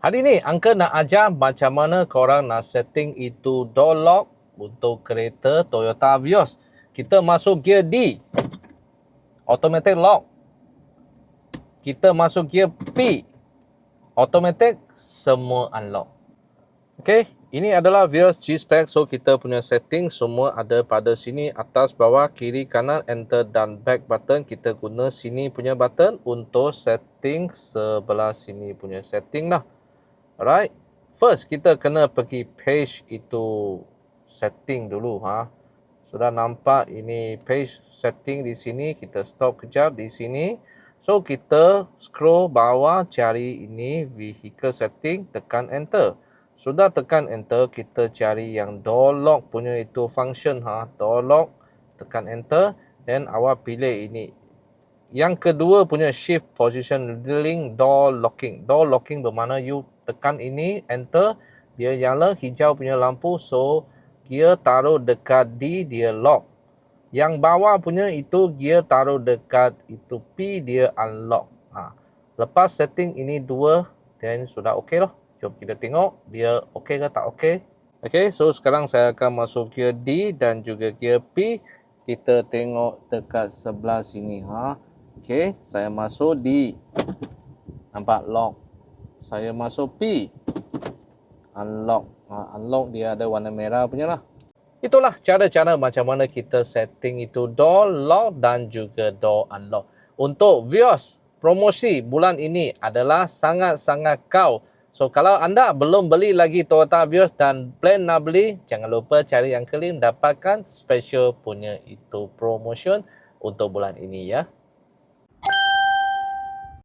Hari ni Uncle nak ajar macam mana korang nak setting itu door lock untuk kereta Toyota Vios. Kita masuk gear D, automatic lock. Kita masuk gear P, automatic, semua unlock. Okay, ini adalah Vios G-Spec. So kita punya setting semua ada pada sini, atas, bawah, kiri, kanan, enter dan back button. Kita guna sini punya button untuk setting sebelah sini punya setting lah. Alright, first kita kena pergi page itu setting dulu. Sudah nampak ini page setting di sini. Kita stop kejap di sini. So kita scroll bawah, cari ini vehicle setting, tekan enter. Sudah tekan enter, kita cari yang door lock punya itu function. Door lock, tekan enter. Dan awak pilih ini. Yang kedua punya shift position link door locking. Door locking bermakna you tekan ini, enter, dia nyala hijau punya lampu, so gear taruh dekat D, dia lock. Yang bawah punya itu gear taruh dekat itu P, dia unlock. Lepas setting ini dua, then sudah okey lah. Jom kita tengok dia okey ke tak okey. Okey, so sekarang saya akan masuk gear D dan juga gear P. Kita tengok dekat sebelah sini. Okey, saya masuk D. Nampak lock. Saya masuk P, unlock. Unlock dia ada warna merah punya lah. Itulah cara-cara macam mana kita setting itu door lock dan juga door unlock. Untuk Vios, promosi bulan ini adalah sangat-sangat kau. So kalau anda belum beli lagi Toyota Vios dan plan nak beli, jangan lupa cari yang kelima dapatkan special punya itu promotion untuk bulan ini ya.